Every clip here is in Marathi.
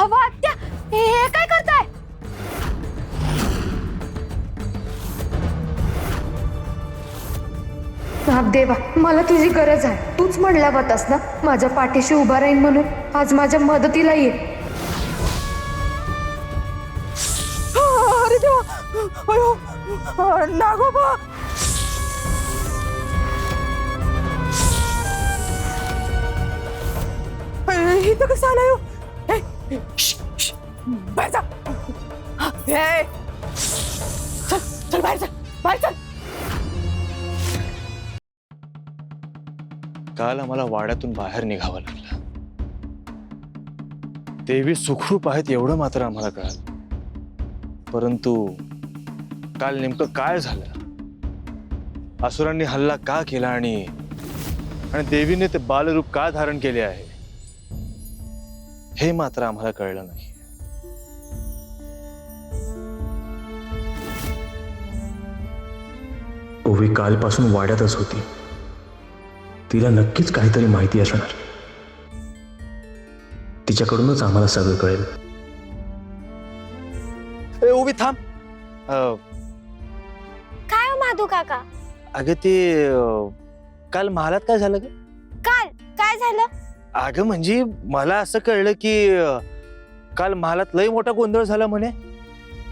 अहो आत्या, हे काय करताय? देवा, मला तुझी गरज आहे. तूच म्हणला होतास ना माझ्या पाठीशी उभा राहीन म्हणून. आज माझ्या मदतीला ये. अरे देवा, अयो नागोबा. इथं कसं आलाय हो? बाहेर जा. चल चल बाहेर चल, बाहेर चल. काल आम्हाला वाड्यातून बाहेर निघावं लागलं. देवी सुखरूप आहेत एवढं मात्र आम्हाला कळालं. परंतु काल नेमकं काय झालं, असुरांनी हल्ला का केला आणि देवीने ते बालरूप का धारण केले आहे हे मात्र आम्हाला कळलं नाही. ओवी कालपासून वाड्यातच होती. तिला नक्कीच काहीतरी माहिती असणार. तिच्याकडूनच आम्हाला सगळं कळेल. ओवी थांब. काय हो माधू काका? अगं ते काल महालात काय झालं ग? काल काय झालं? अगं म्हणजे मला असं कळलं की काल महालात लय मोठा गोंधळ झाला म्हणे.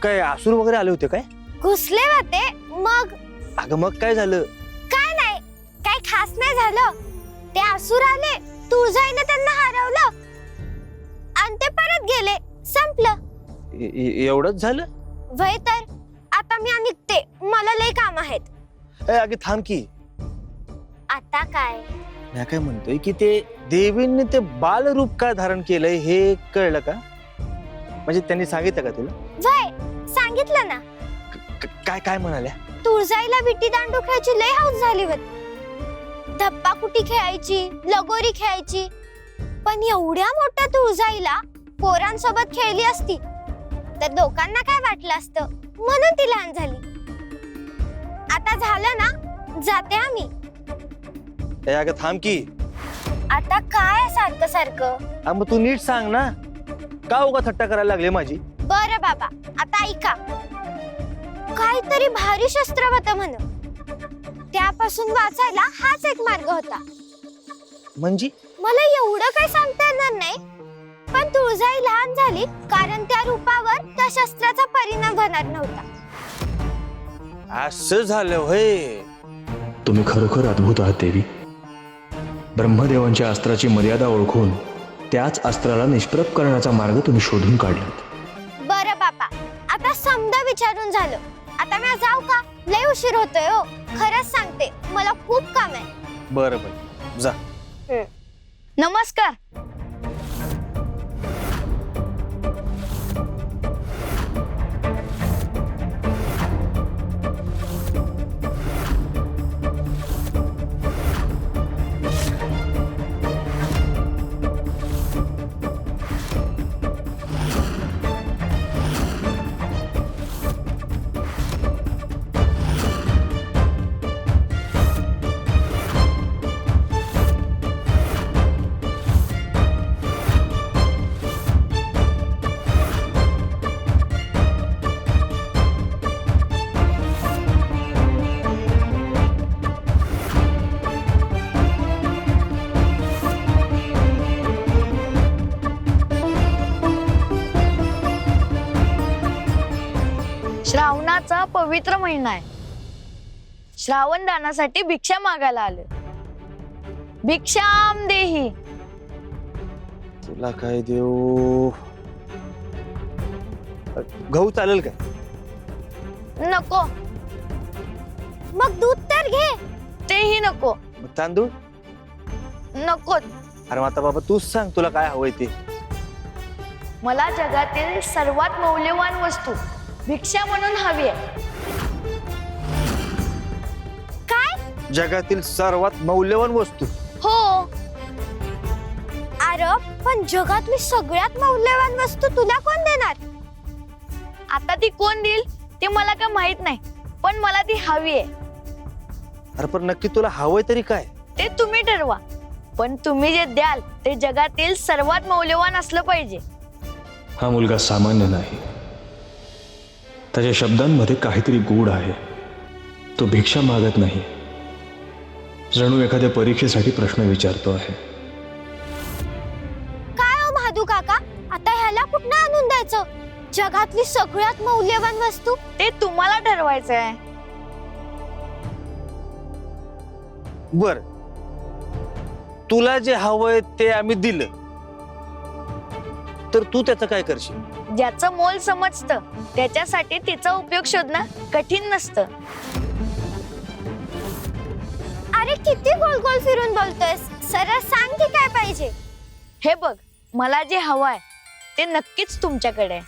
काय आसूर वगैरे आले होते काय? घुसले होते. मग अगं मग काय झालं? काय नाही, काय खास नाही झालं. ते असुर आले, तुळजाईने त्यांना हरवलं आणि ते परत गेले. संपलं. एवढंच झालं? वय तर आता मी निघते, मला लय काम आहेत. अगं थांब की. आता काय? मी काय म्हणतोय की ते देवींनी ते बालरूप का धारण केलंय हे कळलं का? म्हणजे त्यांनी सांगितलं का तुला? वय सांगितलं ना. काय काय म्हणाल्या? तुळजाईला विटी दांडू खेळायची लय हौस झाली होती. धप्पा कुटी खेळायची, लगोरी खेळायची. पण एवढ्या मोठ्या तुळजाईला पोरांसोबत खेळली असती तर लोकांना काय वाटलं असतं, म्हणून ती लहान झाली. आता झालं ना, जाते आम्ही. अगं थांब की. आता काय सारखं सारखं? मग तू नीट सांग ना, का उगा थट्टा करायला लागले माझी? बरं बाबा, आता ऐका. काहीतरी भारी शस्त्र होतं म्हण. त्यापासून वाचायला हाच एक मार्ग होता. म्हणजे मला एवढं काही सांगता येणार नाही, पण तुळजाई लहान झाली कारण त्या रूपावर त्या शस्त्राचा परिणाम होणार नव्हता. असं झालं होय? तुम्ही खरोखर अद्भुत आहात देवी. ब्रह्मदेवांच्या अस्त्राची मर्यादा ओळखून त्याच अस्त्राला निष्प्रभ करण्याचा मार्ग तुम्ही शोधून काढलात. बरं बाबा, आता समजा विचारून झालं. आता मी जाऊ का? लय उशीर होतोय हो. खरंच सांगते, मला खूप काम आहे. बरं बरं जा. नमस्कार. श्रावणाचा पवित्र महिना आहे. श्रावण दानासाठी भिक्षा मागायला आले. भिक्षाम देही. तुला काय देऊ? गहू चालेल काय? नको. मग दूध तर घे. तेही नको. मग तांदूळ? नको. अरे आता बाबा तूच सांग तुला काय हवंय ते. मला जगातील सर्वात मौल्यवान वस्तू भिक्षा म्हणून हवी आहे. काय? जगातील सर्वात मौल्यवान वस्तू? हो. अरे पण जगातली सगळ्यात मौल्यवान वस्तू तुला कोण देणार? आता ती कोण देईल ते मला काय माहित नाही, पण मला ती हवी आहे. अरे पण नक्की तुला हवंय तरी काय? ते तुम्ही ठरवा, पण तुम्ही जे द्याल ते जगातील सर्वात मौल्यवान असलं पाहिजे. हा मुलगा सामान्य नाही. त्याच्या शब्दांमध्ये काहीतरी गूढ आहे. तो भिक्षा मागत नाही, जणू एखाद्या परीक्षेसाठी प्रश्न विचारतो आहे. काय हो महादू काका, आता ह्याला कुठनं आणून द्यायचं? जगातली सगळ्यात मौल्यवान वस्तू. ते तुम्हाला ठरवायचं आहे. बर, तुला जे हवंय ते आम्ही दिलं, तर तू त्याचं काय करशील? ज्याचं मोल समजतं त्याच्यासाठी तिचा उपयोग शोधणं कठीण नसतं. अरे किती गोल गोल फिरून बोलतोयस, सरळ सांग की काय पाहिजे. हे बघ, मला जे हवंय ते नक्कीच तुमच्याकडे आहे.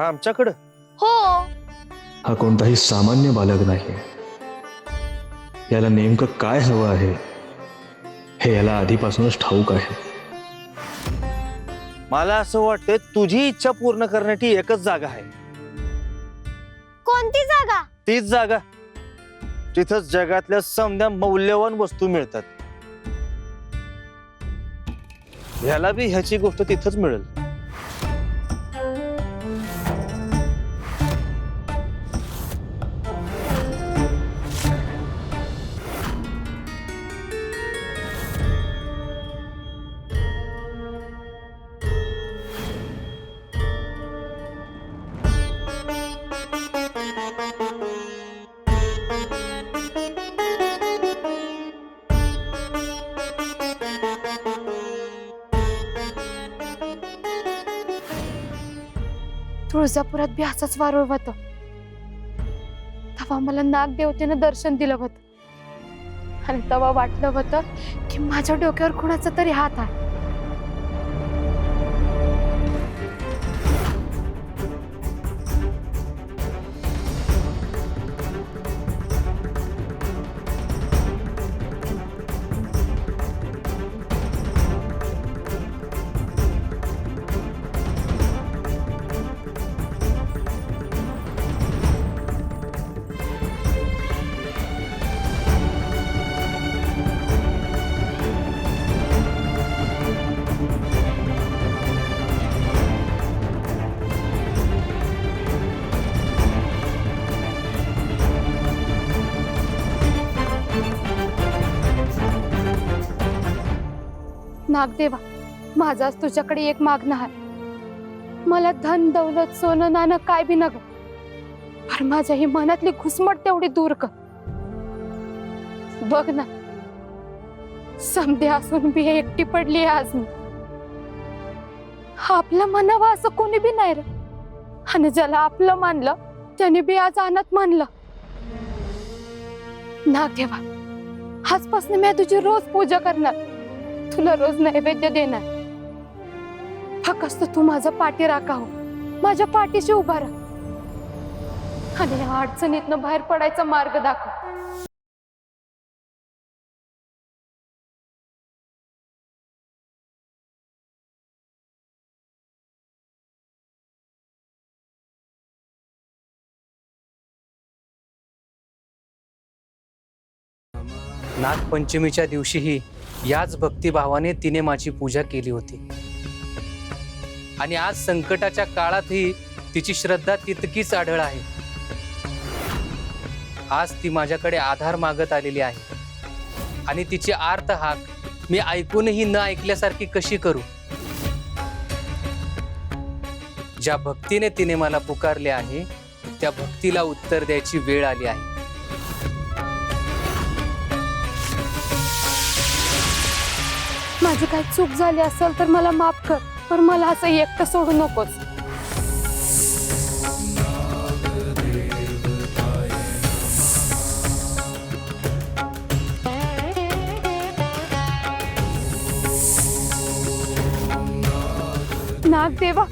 आमच्याकडं? हो. हा कोणताही सामान्य बालक नाही. याला नेमकं काय हवं आहे हे याला आधीपासूनच ठाऊक आहे. मला असं वाटतं तुझी इच्छा पूर्ण करण्याची एकच जागा आहे. कोणती जागा? तीच जागा जिथं जगातल्या समध्या मौल्यवान वस्तू मिळतात. ह्याला बी ह्याची गोष्ट तिथंच मिळेल. तुळजापुरात बी असाच वारुळ होतं. तेव्हा मला नागदेवतेनं दर्शन दिलं होतं आणि तेव्हा वाटलं होतं की माझ्या डोक्यावर कुणाचा तरी हात आहे. नागदेवा, माझं आज तुझ्याकडे एक मागणं आहे. मला धन दौलत सोनं नाणं काय बी नग, पण माझ्या ही मनातली घुसमट तेवढी दूर कर. बघ ना, समधे असून बी एकटी पडली आज मी. आपलं म्हणावं असं कोणी बी नाही रे, आणि ज्याला आपलं मानलं त्याने बी आज अनाथ मानलं. नागदेवा, आजपासून मी तुझी रोज पूजा करणार, तुला रोज नैवेद्य देणार. फक्त तू माझा पाठी राखा हो, माझ्या पाठीशी उभा राहा आणि या अडचणीतनं बाहेर पडायचा मार्ग दाखव. नागपंचमीच्या दिवशीही याच भक्तिभावाने तिने माझी पूजा केली होती आणि आज संकटाच्या काळातही तिची श्रद्धा तितकीच आढळ आहे. आज ती माझ्याकडे आधार मागत आलेली आहे आणि तिची आर्त हाक मी ऐकूनही न ऐकल्यासारखी कशी करू? ज्या भक्तीने तिने मला पुकारले आहे त्या भक्तीला उत्तर द्यायची वेळ आली आहे. माझी काही चूक झाली असेल तर मला माफ कर, पण मला असं एकटं सोडू नकोस. नागदेवा,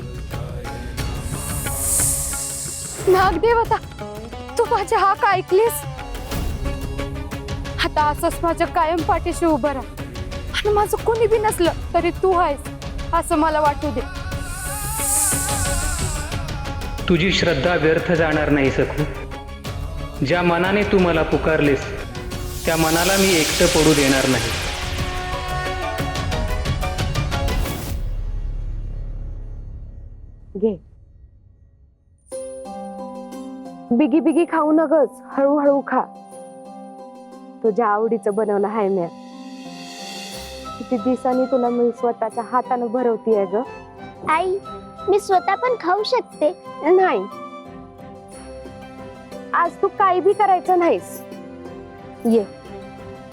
नागदेवता, तू माझ्या हाक ऐकलीस. आता असंच माझ्या कायम पाठीशी उभं राहा आणि माझं कोणी बी नसलं तरी तू आहेस असं मला वाटू दे. तुझी श्रद्धा व्यर्थ जाणार नाही सखू. ज्या मनाने तू मला पुकारलेस त्या मनाला मी एकटं पडू देणार नाही. घे. बिगी बिगी खाऊ नगस, हळूहळू खा. तुझ्या आवडीचं बनवलं आहे म्या. किती दिवसांनी तुला मी स्वतःच्या हातानं भरवतीये ग. आई, मी स्वतः पण खाऊ शकते. नाही, आज तू काही बी करायचं नाहीस. ये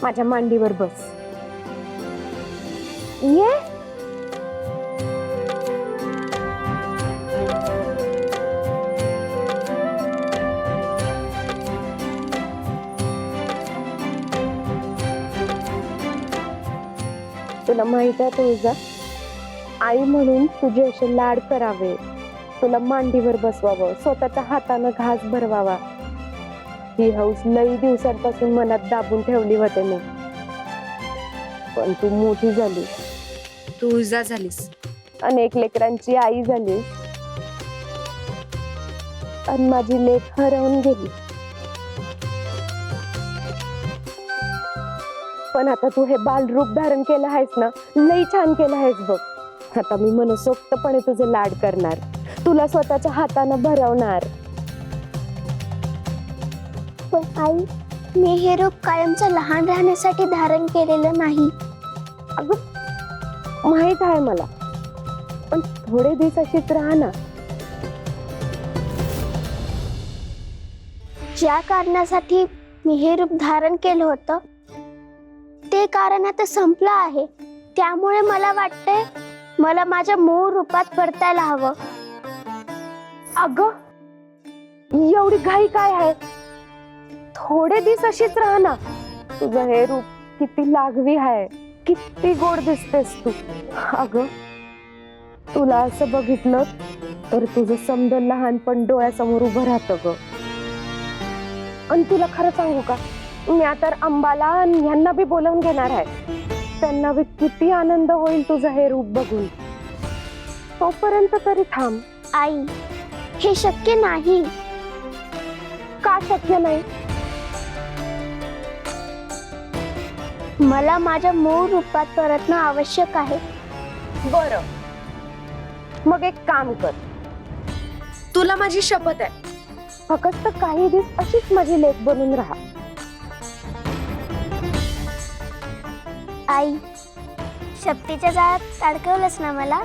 माझ्या मांडीवर बस. ये. तुला माहित आहे तुझा आई म्हणून तुझे असे लाड करावे, तुला मांडीवर बसवावं, स्वतःच्या हातानं घास भरवावा. ही हौस लई दिवसांपासून मनात दाबून ठेवली होते मी. पण तू मोठी झाली, तू उजा झालीस, अनेक लेकरांची आई झालीस, आणि माझी लेक हरवून गेली. पण आता तू हे बालरूप धारण केलं आहेस ना, लई छान केलं आहेस बघ. आता मी मनसोक्तपणे तुझे लाड करणार, तुला स्वतःच्या हातानं भरवणार. पण आई, मी हे रूप कायमचं लहान राहण्यासाठी धारण केलेलं नाही. अगं माहित आहे मला, पण थोडे दिवस अशीच राहा ना. ज्या कारणासाठी मी हे रूप धारण केलं होतं ते कारण आता संपलं आहे. त्यामुळे मला वाटतंय मला माझ्या मूळ रूपात परतायला हवं. अगं एवढी घाई काय आहे? थोडे दिवस अशीच राहा ना. तुझं हे रूप किती लागवी आहे, किती गोड दिसतेस तू. अगं तुला असं बघितलं तर तुझं समद लहानपण डोळ्यासमोर उभं राहतं ग. आणि तुला खरं सांगू का, मी आता अंबाला आणि ह्यांना बी बोलावून घेणार आहे. त्यांना बी किती आनंद होईल तुझं हे रूप बघून. तोपर्यंत तरी थांब. आई, हे शक्य नाही. का शक्य नाही? मला माझ्या मूळ रूपात परतणं आवश्यक आहे. बरं, मग एक काम कर, तुला माझी शपथ आहे, फक्त काही दिवस अशीच माझी लेक बनून राहा. आई, शक्तीच्या जाळ्यात अडकवलंस ना मला.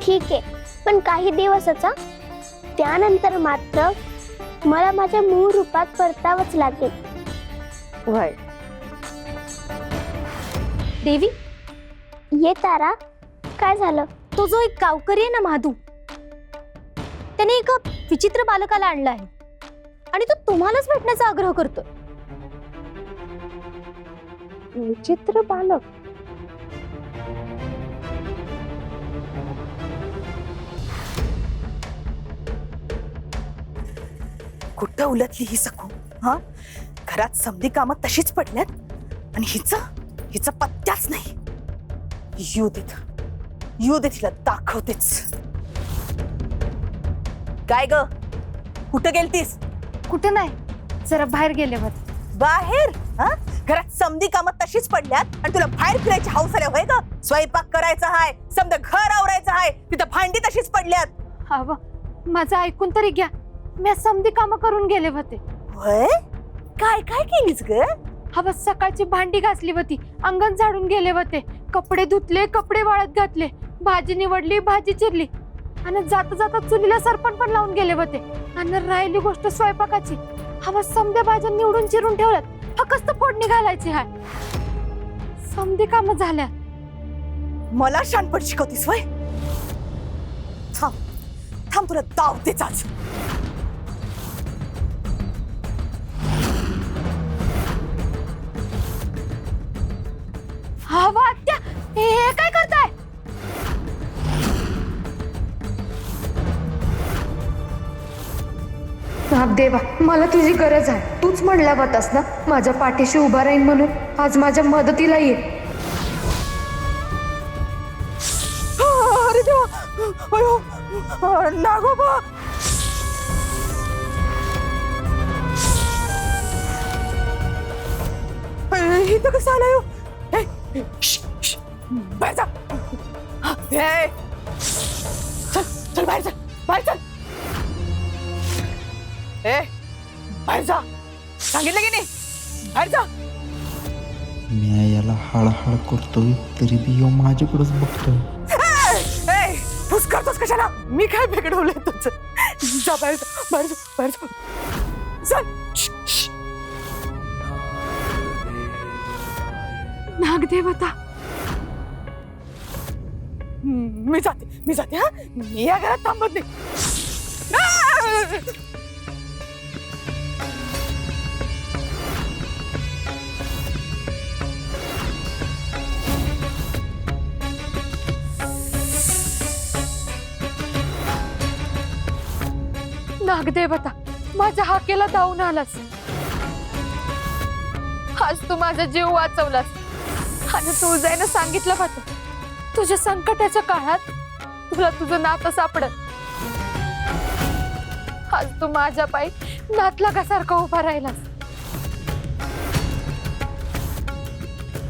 ठीक आहे, पण काही दिवसच. त्यानंतर मात्र मला माझ्या मूळ रूपात परतावंच लागेल. वय देवी, ये तारा. काय झालं? तो जो एक गावकरी आहे ना माधू, त्याने एका विचित्र बालकाला आणलं आहे आणि तो तुम्हालाच भेटण्याचा आग्रह करतो. विचित्र बालक? कुठं उलटली ही सकू? हा, घरात समधी कामं तशीच पडल्यात आणि हिचा पत्त्याच नाही. येऊ दे तिला दाखवतेच. काय ग, कुठं गेलतीस? कुठे नाही, जरा बाहेर गेले होते. बाहेर? हा, घरात समधी कामं तशीच पडल्यात आणि तुला बाहेर फिरायची हौस आल्या होय ग? स्वयंपाक करायचा हाय, समजा घर आवरायचं हाय, तिथं भांडी तशीच पडल्यात. हवं, माझं ऐकून तरी घ्या. मी समधी कामं करून गेले होते. होय, काय काय केलीस ग? हवं, सकाळची भांडी घासली होती, अंगण झाडून गेले होते, कपडे धुतले, कपडे वाळत घातले, भाजी निवडली, भाजी चिरली आणि जाता जाता चुलीला सरपण पण लावून गेले होते. आणि राहिली गोष्ट स्वयंपाकाची. हवं, समध्या भाज्या निवडून चिरून ठेवल्यात, फक्त फोडणी घालायची आहे. समधी कामं झाल्या. मला शानपण शिकवतीस वय? थांब तुला दावतेच आज. हवं आत्या, हे काय करताय? देवा, मला तुझी गरज आहे. तूच म्हणला होतास ना माझ्या पाठीशी उभा राहीन म्हणून. आज माझ्या मदतीला ये. अरे देवा, अयो, नागोबा. इथं कसं आलाय हो? बाहेर जा. बाहेर चल, बाहेर चल. ए बाहेर जा, सांगितलं की नाही? बाहेर जा. मी याला हाळहाळ करतोय तरी बी यो माझ्याकडेच बघतोय. ए फुस करतोस कशाला? मी काय बिघडवलंय तुझं? जा बाहेर जा, बाहेर जा, बाहेर जा. चल. श्श, श्श. नागदेवता, मी जाते हा. मी या घरात थांबत नाही. नागदेवता, माझ्या हाकेला धावून आलास. आज तू माझा जीव वाचवलास आणि तू जायनं सांगितलं होतं तुझ्या संकटाच्या काळात तुला तुझं नातं सापडत. आज तू माझ्या पायी नातलगासारखा उभा राहिलास.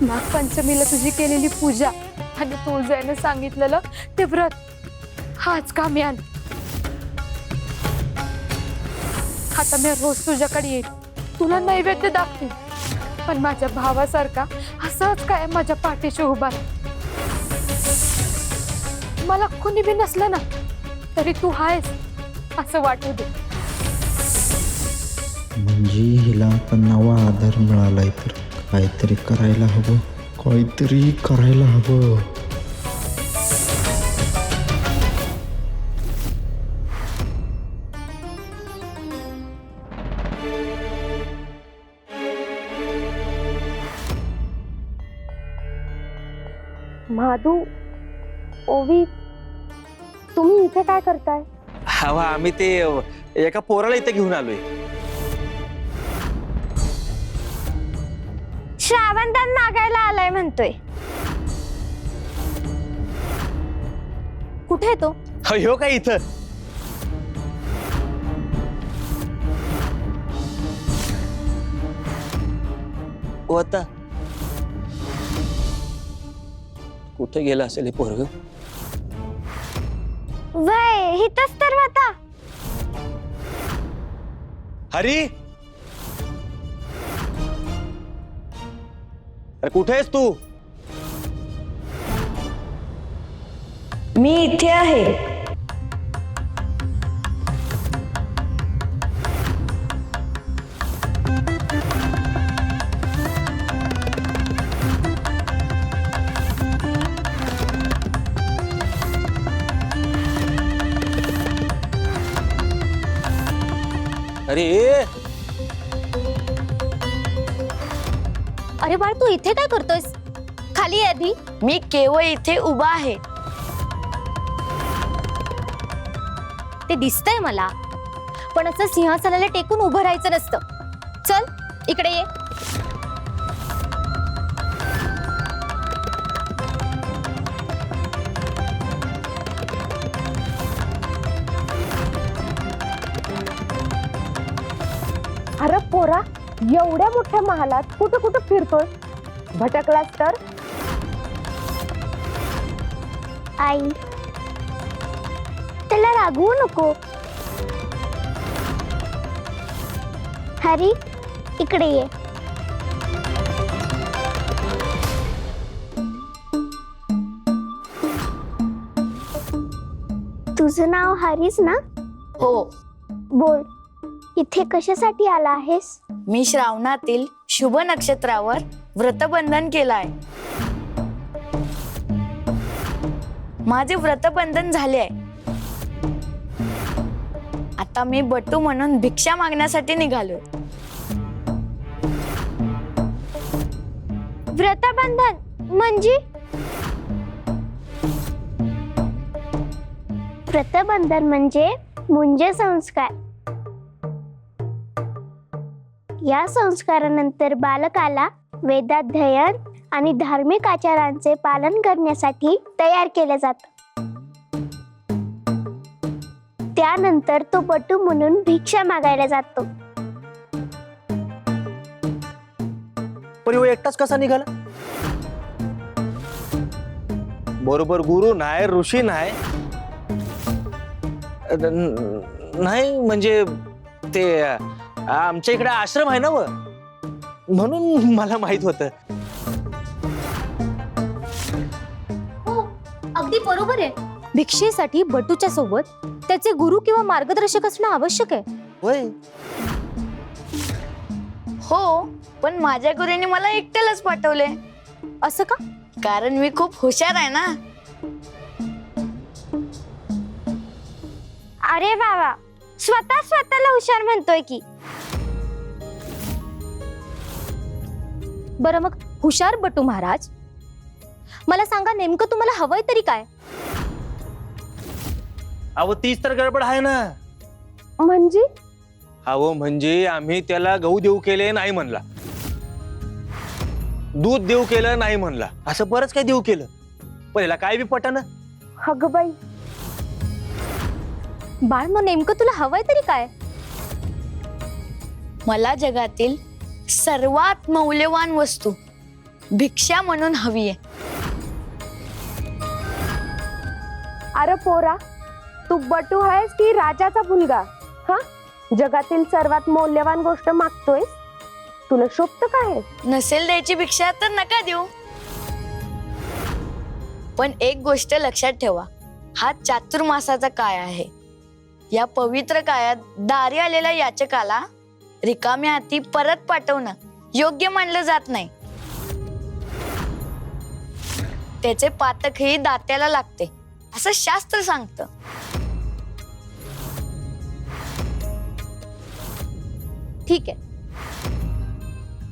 नागपंचमीला तुझी केलेली पूजा आणि तू जायनं सांगितलेलं ते व्रत आज कामी आलं. आता मी रोज तुझ्याकडे येईल, तुला नैवेद्य दाखवेल, पण माझ्या भावासारखा असंच काय माझ्या पाठीशी उभा. मला कुणी बी नसलं ना तरी तू आहेस असं वाटू दे. म्हणजे हिला आता नवा आधार मिळालाय तर काहीतरी करायला हवं, काहीतरी करायला हवं. माधू, ओवी, तुम्ही इथे काय करताय? हवा आम्ही ते एका पोराला इथे घेऊन आलोय. श्रावणदान मागायला आलाय म्हणतोय. कुठे आहे तो? ह्यो काय इथं? आता कुठे गेला असेल हे पोरग? वय हितच तर होता. हरी, अरे कुठे आहेस तू? मी इथे आहे. अरे अरे बाळ, तू इथे काय करतोयस? खाली ये आधी. मी केवळ इथे उभा आहे. ते दिसतंय मला, पण असं सिंहासनाला टेकून उभं राहायचं नसतं. चल इकडे ये. अरे पोरा, एवढ्या मोठ्या महालात कुठं कुठं फिरतोय? भटकलास तर? आई, त्याला रागवू नको. हरी, इकडे ये. तुझं नाव हरीस ना? हो, बोल, इथे कशासाठी आला आहेस? मी श्रावणातील शुभ नक्षत्रावर व्रतबंधन केलाय. माझे व्रतबंधन झाले आहे. आता मी बटू म्हणून भिक्षा मागण्यासाठी निघालोय. व्रतबंधन म्हणजे? व्रतबंधन म्हणजे मुंज संस्कार. या संस्कारानंतर बालकाला वेदाध्ययन आणि धार्मिक आचारांचे पालन करण्यासाठी तयार केले जातं. त्यानंतर तो बटू म्हणून भिक्षा मागायला जातो. पण ह्यो एकटाच कसा निघाला? बरोबर गुरु नाही, ऋषी नाही, नाही म्हणजे ते आमच्या इकडे आश्रम आहे ना व, म्हणून मला माहित होतं. हो अगदी बरोबर आहे. भिक्षेसाठी बटूच्या सोबत त्याचे गुरु किंवा मार्गदर्शक असणं आवश्यक आहे. होय. हो, पण माझ्या गुरुने मला एकट्यालाच पाठवले. असं का? कारण मी खूप हुशार आहे ना. अरे बाबा, स्वतःला हुशार म्हणतोय की. बरं मग हुशार बटू महाराज, मला सांगा नेमकं तुम्हाला हवंय तरी काय? अहो तीच तर गडबड आहे ना. म्हणजे अहो म्हणजे आम्ही त्याला गहू देऊ केले नाही म्हणला, दूध देऊ केलं नाही म्हणला, असं बरंच काही देऊ केलं, पण याला काय बी पटाना. अगं बाई, बाळ मग नेमकं तुला हवंय तरी काय? मला जगातील सर्वात मौल्यवान वस्तू भिक्षा म्हणून हवी आहे. अरे पोरा, तू बटू आहेस की राजाचा मुलगा? हा, जगातील सर्वात मौल्यवान गोष्ट मागतोय? तुला शोभत काय? नसेल द्यायची भिक्षा तर नका देऊ. पण एक गोष्ट लक्षात ठेवा, हा चातुर्मासाचा काळ आहे. या पवित्र काळात दारी आलेल्या याचकाला रिकाम्या हाती परत पाठवणं योग्य मानलं जात नाही. त्याचे पातकही दात्याला लागते असं शास्त्र सांगतं. ठीक आहे,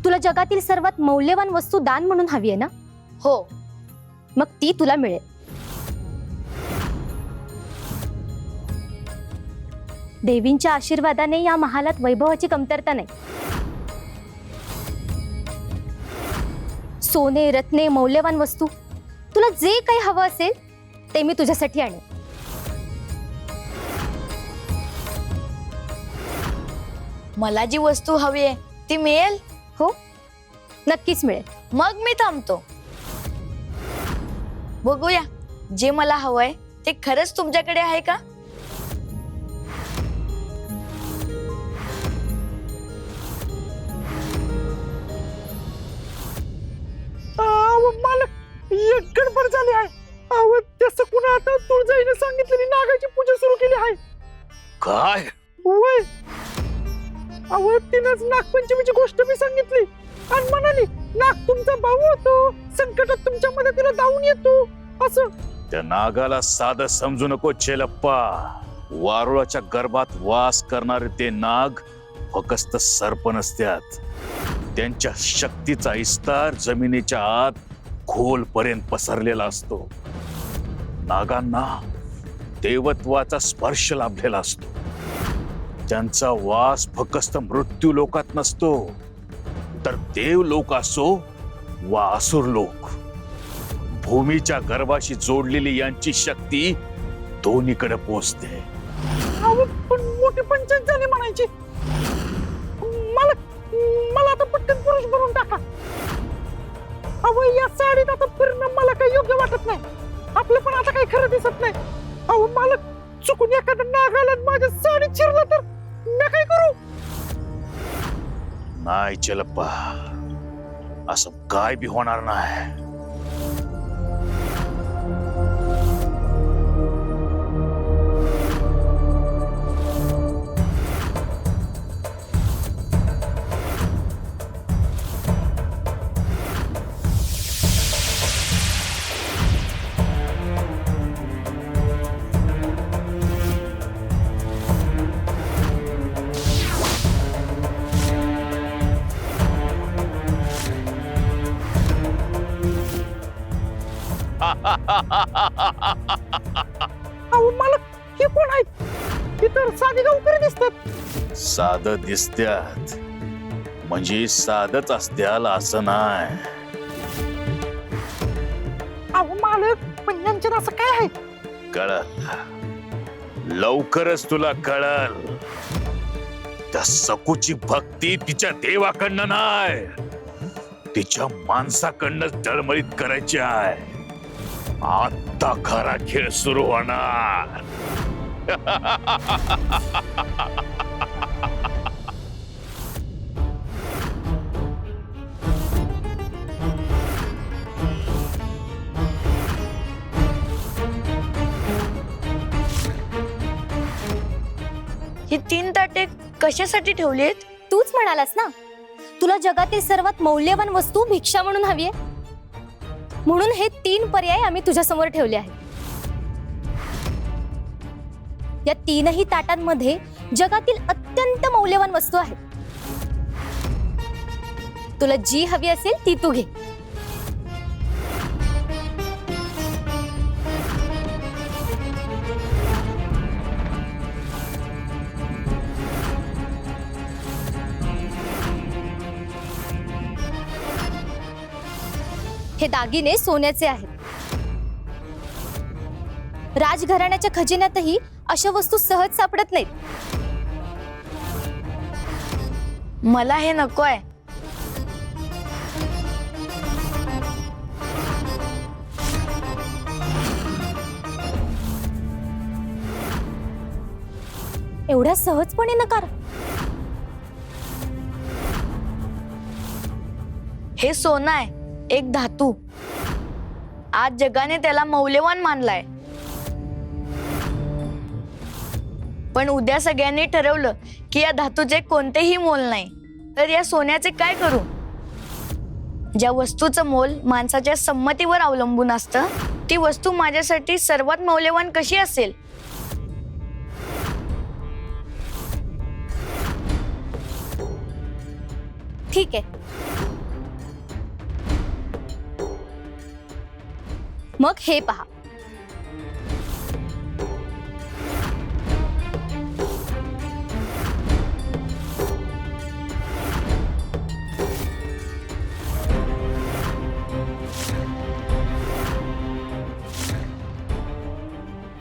तुला जगातील सर्वात मौल्यवान वस्तू दान म्हणून हवी आहे ना? हो, मग ती तुला मिळेल. देवींच्या आशीर्वादाने या महालात वैभवाची कमतरता नाही. सोने, रत्ने, मौल्यवान वस्तू, तुला जे काही हवं असेल ते मी तुझ्यासाठी आणेन. मला जी वस्तू हवी आहे ती मिळेल? हो, नक्कीच मिळेल. मग मी थांबतो. बघूया, जे मला हवंय ते खरंच तुमच्याकडे आहे का? एक गडबड झाली आहे. अहो त्याचं कुणा आता तुळजाईने सांगितलेली नागाची पूजा सुरू केली आहे. काय? होय. अहो तिनंच नागपंचमीची गोष्ट मी सांगितली आणि म्हणाली नाग तुमचा भाऊ होतो, संकटात तुमच्या मदतीला धावून येतो असं. त्या नागाला साधं समजू नको चेलप्पा. वारुळाच्या गर्भात वास करणारे ते नाग फक्त सर्प नसतात. त्यांच्या शक्तीचा विस्तार जमिनीच्या आत खोलपर्यंत पसरलेला असतो. नागांना देवत्वाचा स्पर्श लाभलेला असतो. त्यांचा वास फक्त मृत्यू लोकात नसतो, तर देव लोक असो वा असुर लोक. भूमीच्या गर्भाशी जोडलेली यांची शक्ती दोन्हीकडे पोचते. अहो पण मोठी पंचायत झाली म्हणायची. मला आता पटकन पुरुष बनवून टाका. अहो या साडीत आता फिरणं मला काही योग्य वाटत नाही. आपलं पण आता काही खरं दिसत नाही. अहो मला चुकून एखादा नागाला माझ्या साडीत चिरला तर मी काय करू? नाही चेलप्पा, असं काय बी होणार नाही. अहो मला हे कोण आहेत? हे तर साधी गावकरी दिसतात. साधं दिसत्यात म्हणजे साधच असत्याल असं नाही. अहो मालक, पण यांच्यात असं काय आहे? कळल, लवकरच तुला कळल. त्या सकूची भक्ती तिच्या देवाकडनं नाही, तिच्या माणसाकडनं तळमळीत करायची आहे. आता खरा खेळ सुरू होणार. ही 3 ताटे कशासाठी ठेवली आहेत? तूच म्हणालास ना तुला जगातील सर्वात मौल्यवान वस्तू भिक्षा म्हणून हवी आहे, म्हणून हे 3 पर्याय आम्ही तुझ्या समोर ठेवले आहेत. या 3ही ताटांमध्ये जगातील अत्यंत मौल्यवान वस्तू आहेत. तुला जी हवी असेल ती तू घे. हे दागिने सोन्याचे आहेत. राजघराण्याच्या खजिन्यातही अशा वस्तू सहज सापडत नाहीत. मला हे नकोय. एवढ्या सहजपणे नकार? हे सोनं आहे, एक धातू. आज जगाने त्याला मौल्यवान मानलाय, पण उद्या सगळ्यांनी ठरवलं की या धातूचे कोणतेही मोल नाही, तर या सोन्याचे काय करू? ज्या वस्तूचं मोल माणसाच्या संमतीवर अवलंबून असतं, ती वस्तू माझ्यासाठी सर्वात मौल्यवान कशी असेल? ठीक आहे, मग हे पहा.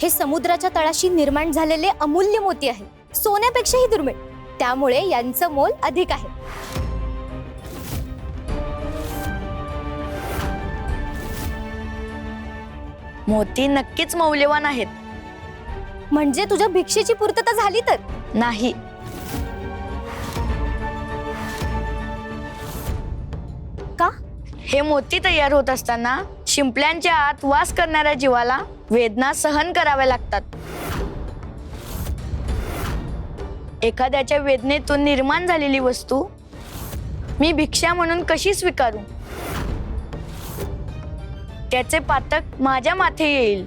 हे समुद्राच्या तळाशी निर्माण झालेले अमूल्य मोती आहे, सोन्यापेक्षाही दुर्मिळ. त्यामुळे यांचं मोल अधिक आहे. मोती नक्कीच मौल्यवान आहेत. म्हणजे तुझ्या भिक्षेची पूर्तता झाली तर? नाही. का? हे मोती तयार होत असताना शिंपल्यांच्या आत वास करणाऱ्या जीवाला वेदना सहन कराव्या लागतात. एखाद्याच्या वेदनेतून निर्माण झालेली वस्तू मी भिक्षा म्हणून कशी स्वीकारू? त्याचे पातक माझ्या माथे येईल.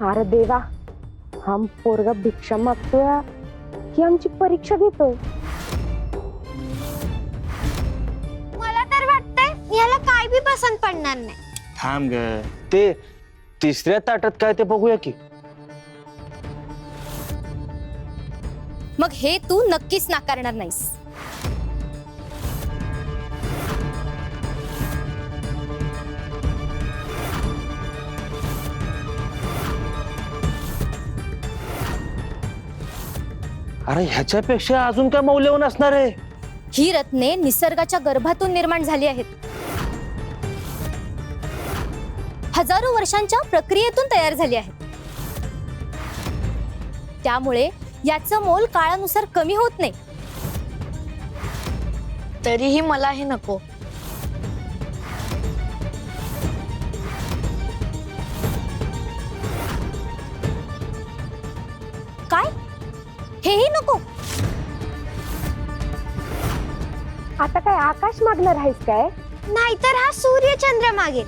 अरे देवा, हा पोरगा भिक्षा मागतोय की आमची परीक्षा घेतोय? मला तर वाटतंय याला काय बी पसंत पडणार नाही. थांब ग, ते तिसऱ्या ताटात काय ते बघूया की. मग हे तू नक्कीच नाकारणार नाहीस. अरे ह्याच्यापेक्षा अजून काय मौल्यवान असणार आहे? ही रत्ने निसर्गाच्या गर्भातून निर्माण झाली आहेत. हजारो वर्षांच्या प्रक्रियेतून तयार झाली आहेत. त्यामुळे याचं मोल काळानुसार कमी होत नाही. तरीही मला हे नको. काय? हेही नको? आता काय आकाश मागणार आहेस काय? नाहीतर हा सूर्य चंद्र मागेल.